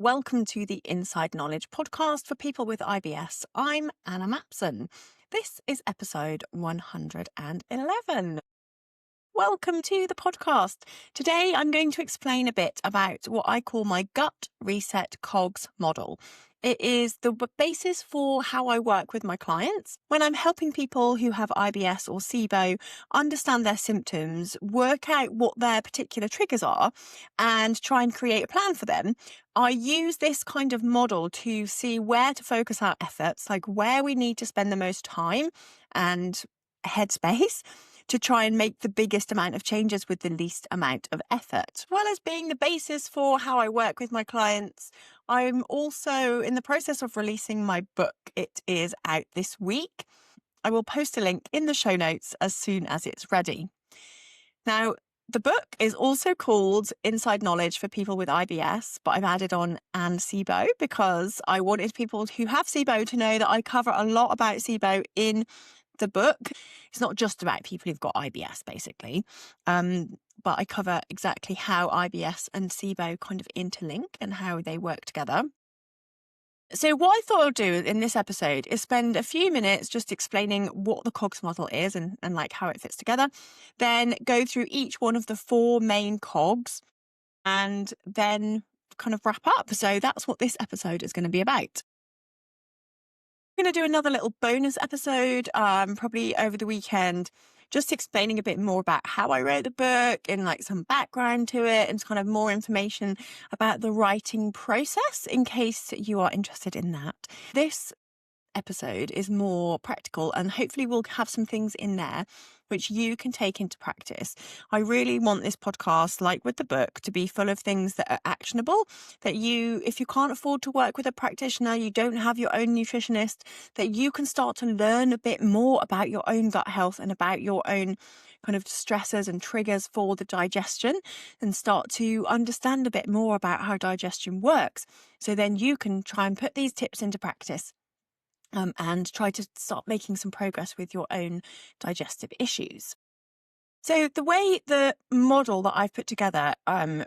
Welcome to the Inside Knowledge podcast for people with IBS. I'm Anna Mapson. This is episode 111. Welcome to the podcast. Today I'm going to explain a bit about what I call my Gut Reset Cogs Model. It is the basis for how I work with my clients when I'm helping people who have IBS or SIBO understand their symptoms, work out what their particular triggers are, and try and create a plan for them. I use this kind of model to see where to focus our efforts, like where we need to spend the most time and headspace to try and make the biggest amount of changes with the least amount of effort. As well as being the basis for how I work with my clients, I'm also in the process of releasing my book. It is out this week. I will post a link in the show notes as soon as it's ready. Now, the book is also called Inside Knowledge for People with IBS, but I've added on and SIBO because I wanted people who have SIBO to know that I cover a lot about SIBO in the book. It's not just about people who've got IBS, basically, but I cover exactly how IBS and SIBO kind of interlink and how they work together. So what I thought I'd do in this episode is spend a few minutes just explaining what the COGS model is and like how it fits together, then go through each one of the four main COGS and then kind of wrap up. So that's what this episode is going to be about. I'm going to do another little bonus episode, probably over the weekend, just explaining a bit more about how I wrote the book and like some background to it and kind of more information about the writing process in case you are interested in that. This episode is more practical and hopefully we'll have some things in there which you can take into practice. I really want this podcast, like with the book, to be full of things that are actionable, that you, if you can't afford to work with a practitioner, you don't have your own nutritionist, that you can start to learn a bit more about your own gut health and about your own kind of stressors and triggers for the digestion and start to understand a bit more about how digestion works. So then you can try and put these tips into practice. And try to start making some progress with your own digestive issues. So the way the model that I've put together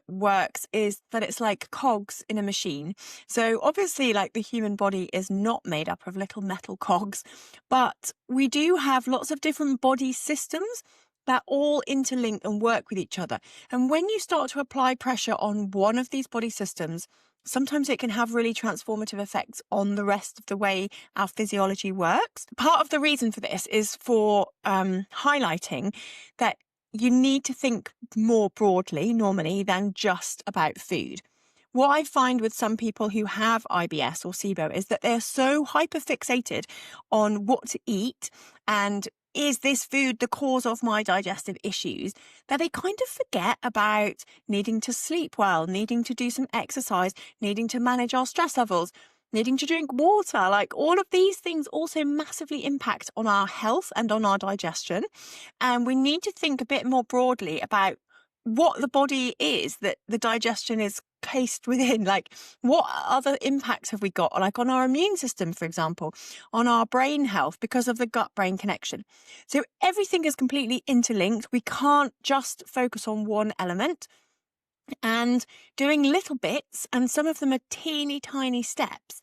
works is that it's like cogs in a machine. So obviously, like the human body is not made up of little metal cogs, but we do have lots of different body systems that all interlink and work with each other. And when you start to apply pressure on one of these body systems, sometimes it can have really transformative effects on the rest of the way our physiology works. Part of the reason for this is for highlighting that you need to think more broadly normally than just about food. What I find with some people who have IBS or SIBO is that they're so hyperfixated on what to eat and is this food the cause of my digestive issues, that they kind of forget about needing to sleep well, needing to do some exercise, needing to manage our stress levels, needing to drink water. Like all of these things also massively impact on our health and on our digestion. And we need to think a bit more broadly about what the body is that the digestion is cased within. Like what other impacts have we got, like on our immune system, for example, on our brain health because of the gut-brain connection. So everything is completely interlinked. We can't just focus on one element, and doing little bits, and some of them are teeny tiny steps,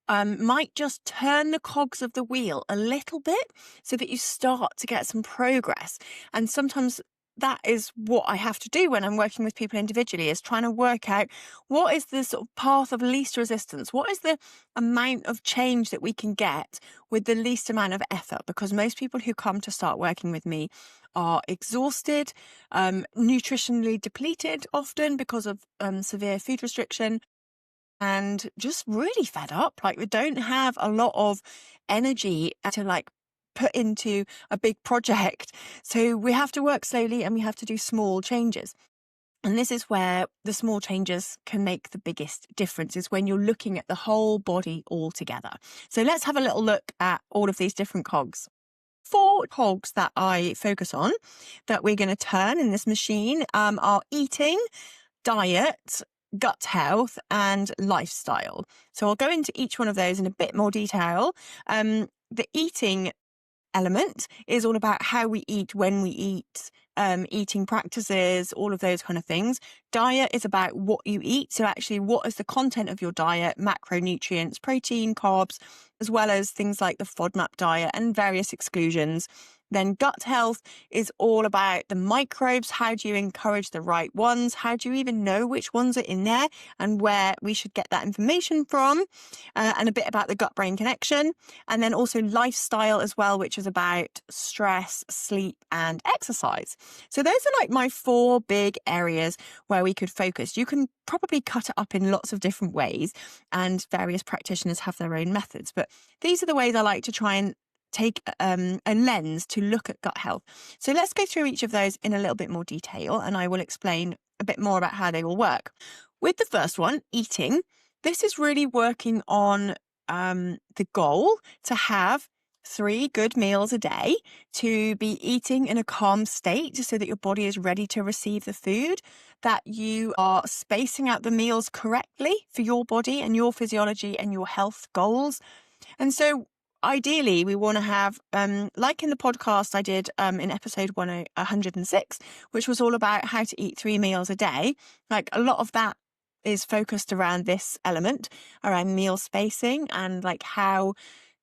might just turn the cogs of the wheel a little bit so that you start to get some progress. And sometimes that is what I have to do when I'm working with people individually, is trying to work out what is the sort of path of least resistance, what is the amount of change that we can get with the least amount of effort, because most people who come to start working with me are exhausted, nutritionally depleted often because of severe food restriction, and just really fed up. Like we don't have a lot of energy to like put into a big project. So we have to work slowly and we have to do small changes. And this is where the small changes can make the biggest difference, is when you're looking at the whole body all together. So let's have a little look at all of these different cogs. 4 cogs that I focus on that we're going to turn in this machine are eating, diet, gut health, and lifestyle. So I'll go into each one of those in a bit more detail. The eating element is all about how we eat, when we eat, eating practices, all of those kind of things. Diet is about what you eat. So actually, what is the content of your diet, macronutrients, protein, carbs, as well as things like the FODMAP diet and various exclusions. Then gut health is all about the microbes. How do you encourage the right ones? How do you even know which ones are in there and where we should get that information from? And a bit about the gut-brain connection. And then also lifestyle as well, which is about stress, sleep, and exercise. So those are like my 4 big areas where we could focus. You can probably cut it up in lots of different ways, and various practitioners have their own methods. But these are the ways I like to try and take a lens to look at gut health. So let's go through each of those in a little bit more detail, and I will explain a bit more about how they all work. With the first one, eating, this is really working on the goal to have 3 good meals a day, to be eating in a calm state so that your body is ready to receive the food, that you are spacing out the meals correctly for your body and your physiology and your health goals. And so ideally, we want to have, like in the podcast I did in episode 106, which was all about how to eat 3 meals a day. Like a lot of that is focused around this element, around meal spacing and like how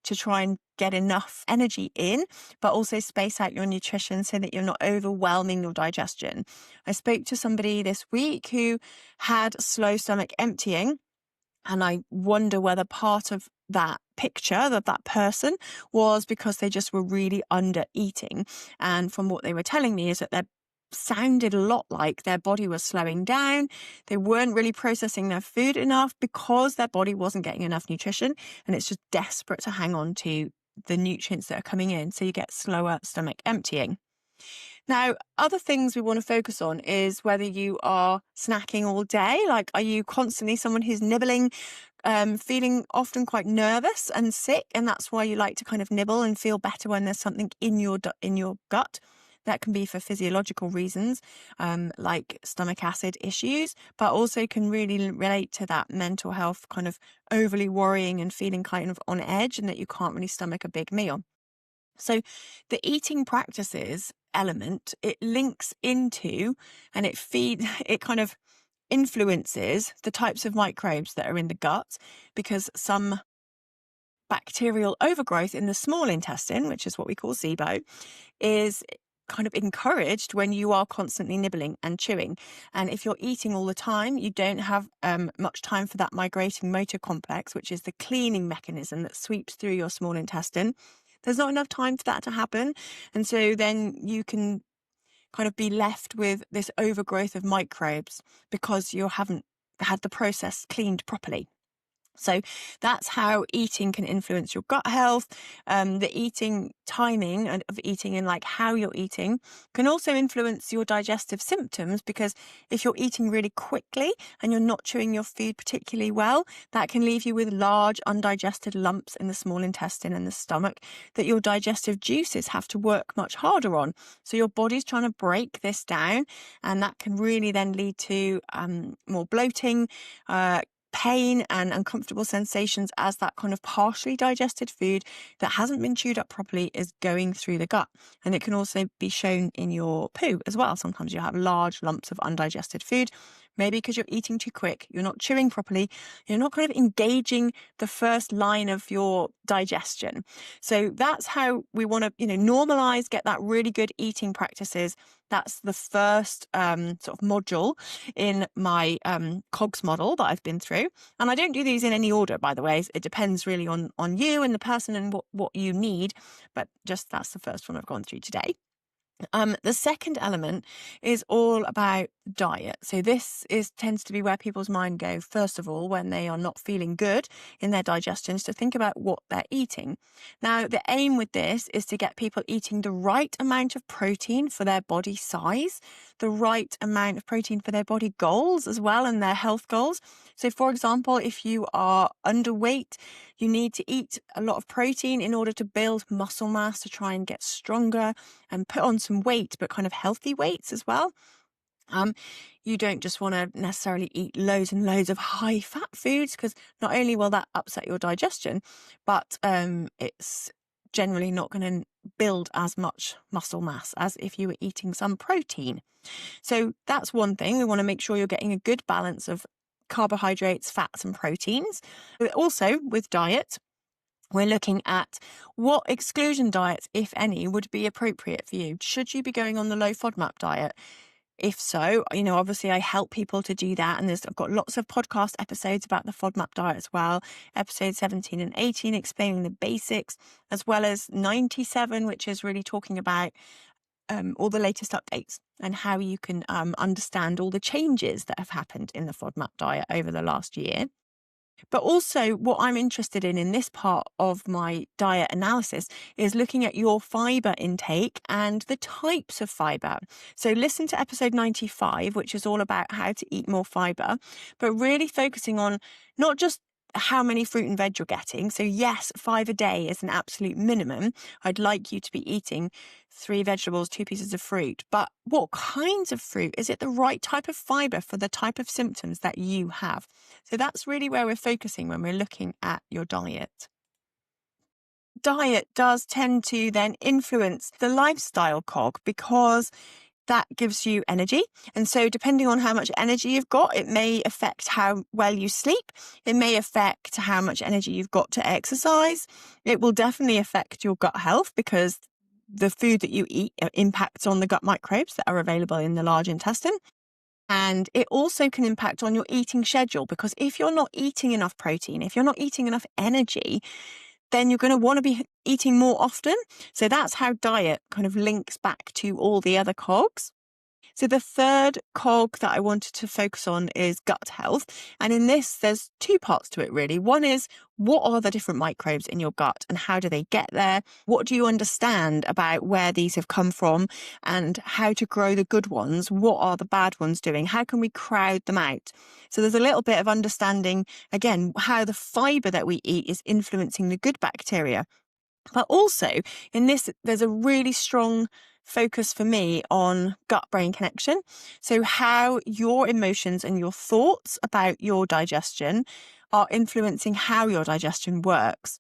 to try and get enough energy in, but also space out your nutrition so that you're not overwhelming your digestion. I spoke to somebody this week who had slow stomach emptying, and I wonder whether part of that picture of that person was because they just were really under eating. And from what they were telling me is that they sounded a lot like their body was slowing down. They weren't really processing their food enough because their body wasn't getting enough nutrition, and it's just desperate to hang on to the nutrients that are coming in. So you get slower stomach emptying. Now, other things we want to focus on is whether you are snacking all day. Like, are you constantly someone who's nibbling, feeling often quite nervous and sick, and that's why you like to kind of nibble and feel better when there's something in your gut? That can be for physiological reasons, like stomach acid issues, but also can really relate to that mental health, kind of overly worrying and feeling kind of on edge and that you can't really stomach a big meal. So the eating practices element, it links into and it kind of influences the types of microbes that are in the gut, because some bacterial overgrowth in the small intestine, which is what we call SIBO, is kind of encouraged when you are constantly nibbling and chewing. And if you're eating all the time, you don't have much time for that migrating motor complex, which is the cleaning mechanism that sweeps through your small intestine. There's not enough time for that to happen. And so then you can kind of be left with this overgrowth of microbes because you haven't had the process cleaned properly. So that's how eating can influence your gut health. The eating timing of eating and like how you're eating can also influence your digestive symptoms, because if you're eating really quickly and you're not chewing your food particularly well, that can leave you with large undigested lumps in the small intestine and the stomach that your digestive juices have to work much harder on. So your body's trying to break this down, and that can really then lead to more bloating, pain and uncomfortable sensations as that kind of partially digested food that hasn't been chewed up properly is going through the gut. And it can also be shown in your poo as well. Sometimes you have large lumps of undigested food, maybe because you're eating too quick, you're not chewing properly, you're not kind of engaging the first line of your digestion. So that's how we want to, normalize, get that really good eating practices. That's the first sort of module in my COGS model that I've been through. And I don't do these in any order, by the way. It depends really on you and the person and what you need. But just that's the first one I've gone through today. The second element is all about diet. So this tends to be where people's mind go, first of all, when they are not feeling good in their digestion, is to think about what they're eating. Now, the aim with this is to get people eating the right amount of protein for their body size, the right amount of protein for their body goals as well, and their health goals. So, for example, if you are underweight, you need to eat a lot of protein in order to build muscle mass, to try and get stronger and put on some weight, but kind of healthy weights as well. You don't just want to necessarily eat loads and loads of high fat foods, because not only will that upset your digestion, but it's generally not going to build as much muscle mass as if you were eating some protein. So that's one thing. We want to make sure you're getting a good balance of carbohydrates, fats and proteins. Also with diet, we're looking at what exclusion diets, if any, would be appropriate for you. Should you be going on the low FODMAP diet? If so, obviously I help people to do that. And I've got lots of podcast episodes about the FODMAP diet as well. Episode 17 and 18 explaining the basics, as well as 97, which is really talking about all the latest updates and how you can understand all the changes that have happened in the FODMAP diet over the last year. But also what I'm interested in this part of my diet analysis is looking at your fibre intake and the types of fibre. So listen to episode 95, which is all about how to eat more fibre, but really focusing on not just how many fruit and veg you're getting. So yes, 5 a day is an absolute minimum. I'd like you to be eating 3 vegetables, 2 pieces of fruit, but what kinds of fruit? Is it the right type of fibre for the type of symptoms that you have? So that's really where we're focusing when we're looking at your diet. Diet does tend to then influence the lifestyle cog because that gives you energy. And so depending on how much energy you've got, it may affect how well you sleep. It may affect how much energy you've got to exercise. It will definitely affect your gut health because the food that you eat impacts on the gut microbes that are available in the large intestine. And it also can impact on your eating schedule because if you're not eating enough protein, if you're not eating enough energy, then you're going to want to be eating more often. So that's how diet kind of links back to all the other cogs. So the third cog that I wanted to focus on is gut health. And in this, there's 2 parts to it, really. One is, what are the different microbes in your gut and how do they get there? What do you understand about where these have come from and how to grow the good ones? What are the bad ones doing? How can we crowd them out? So there's a little bit of understanding, again, how the fibre that we eat is influencing the good bacteria. But also in this, there's a really strong focus for me on gut-brain connection. So how your emotions and your thoughts about your digestion are influencing how your digestion works.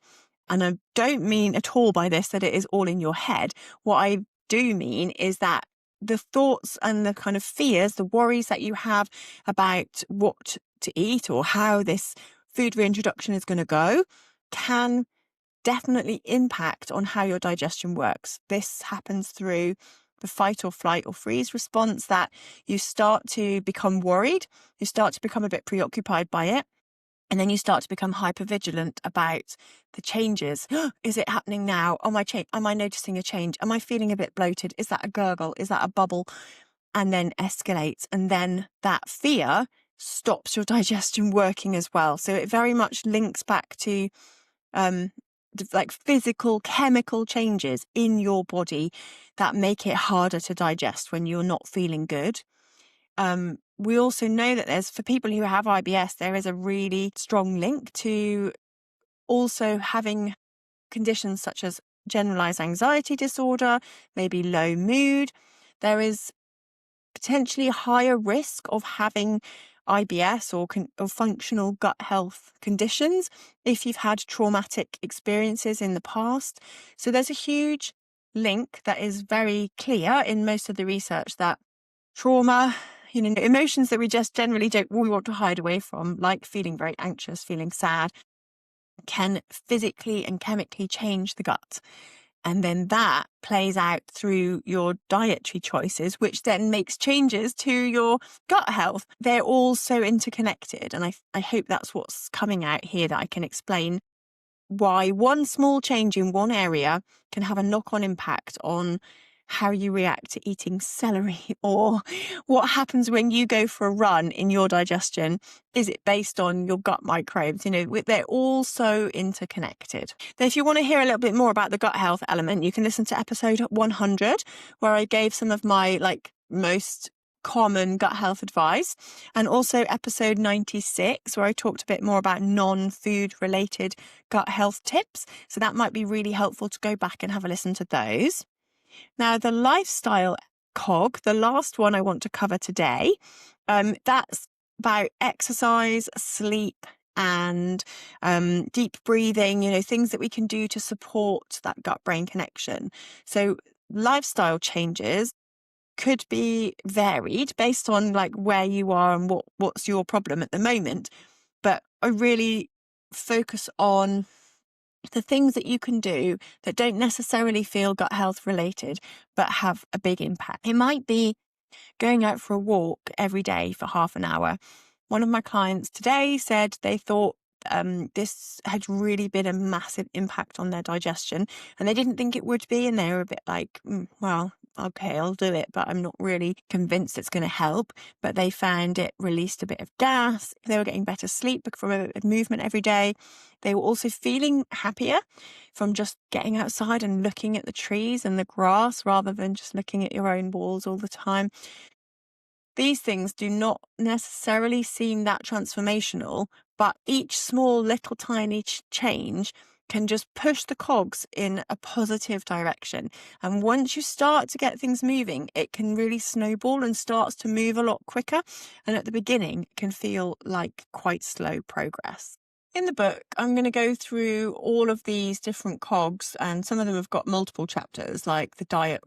And I don't mean at all by this that it is all in your head. What I do mean is that the thoughts and the kind of fears, the worries that you have about what to eat or how this food reintroduction is going to go can definitely impact on how your digestion works. This happens through the fight or flight or freeze response, that you start to become worried, you start to become a bit preoccupied by it, and then you start to become hypervigilant about the changes. Is it happening now? Am I noticing a change? Am I feeling a bit bloated? Is that a gurgle? Is that a bubble? And then escalates. And then that fear stops your digestion working as well. So it very much links back to like physical chemical changes in your body that make it harder to digest when you're not feeling good. We also know that for people who have IBS, there is a really strong link to also having conditions such as generalized anxiety disorder, maybe low mood. There is potentially a higher risk of having IBS or functional gut health conditions if you've had traumatic experiences in the past. So there's a huge link that is very clear in most of the research that trauma, emotions that we just generally we want to hide away from, like feeling very anxious, feeling sad, can physically and chemically change the gut. And then that plays out through your dietary choices, which then makes changes to your gut health. They're all so interconnected. And I hope that's what's coming out here, that I can explain why one small change in one area can have a knock-on impact on how you react to eating celery, or what happens when you go for a run in your digestion. Is it based on your gut microbes? They're all so interconnected. Then if you want to hear a little bit more about the gut health element, you can listen to episode 100, where I gave some of my most common gut health advice, and also episode 96, where I talked a bit more about non-food related gut health tips. So that might be really helpful to go back and have a listen to those. Now, the lifestyle cog, the last one I want to cover today, that's about exercise, sleep, and deep breathing, things that we can do to support that gut-brain connection. So lifestyle changes could be varied based on like where you are and what's your problem at the moment. But I really focus on the things that you can do that don't necessarily feel gut health related, but have a big impact. It might be going out for a walk every day for half an hour. One of my clients today said they thought this had really been a massive impact on their digestion, and they didn't think it would be. And they were a bit like, well, okay, I'll do it, but I'm not really convinced it's going to help. But they found it released a bit of gas. They were getting better sleep from a movement every day. They were also feeling happier from just getting outside and looking at the trees and the grass rather than just looking at your own walls all the time. These things do not necessarily seem that transformational, but each small little tiny change can just push the cogs in a positive direction. And once you start to get things moving, it can really snowball and starts to move a lot quicker. And at the beginning, it can feel like quite slow progress. In the book, I'm going to go through all of these different cogs, and some of them have got multiple chapters, like the diet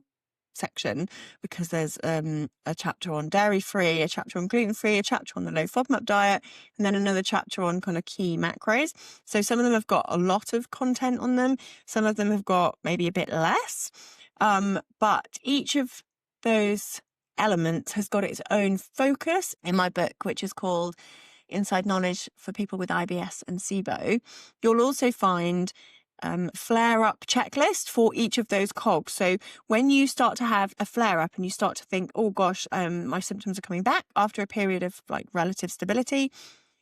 section, because there's a chapter on dairy-free, a chapter on gluten-free, a chapter on the low FODMAP diet, and then another chapter on kind of key macros. So some of them have got a lot of content on them. Some of them have got maybe a bit less. But each of those elements has got its own focus in my book, which is called Inside Knowledge for People with IBS and SIBO. You'll also find flare-up checklist for each of those cogs. So when you start to have a flare-up and you start to think, oh gosh, my symptoms are coming back after a period of like relative stability,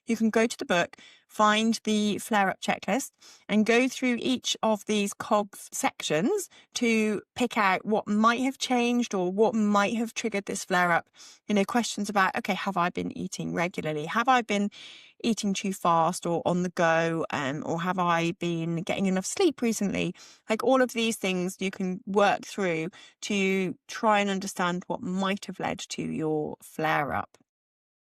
you can go to the book, find the flare-up checklist, and go through each of these cogs sections to pick out what might have changed or what might have triggered this flare-up. Questions about, okay, have I been eating regularly? Have I been eating too fast or on the go? Or have I been getting enough sleep recently? Like all of these things you can work through to try and understand what might have led to your flare-up.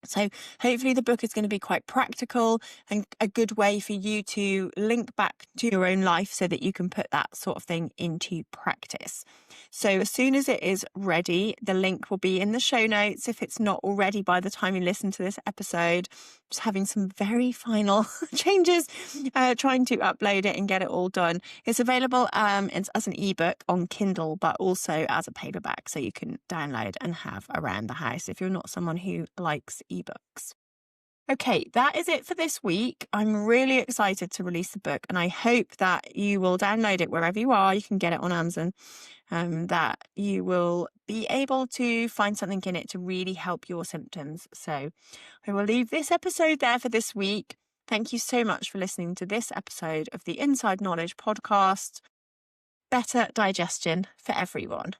So hopefully the book is going to be quite practical and a good way for you to link back to your own life so that you can put that sort of thing into practice. So as soon as it is ready, the link will be in the show notes if it's not already by the time you listen to this episode. Just having some very final changes, trying to upload it and get it all done. It's available as an ebook on Kindle, but also as a paperback, so you can download and have around the house if you're not someone who likes ebooks. Okay, that is it for this week. I'm really excited to release the book, and I hope that you will download it wherever you are. You can get it on Amazon, that you will be able to find something in it to really help your symptoms. So I will leave this episode there for this week. Thank you so much for listening to this episode of the Inside Knowledge podcast. Better digestion for everyone.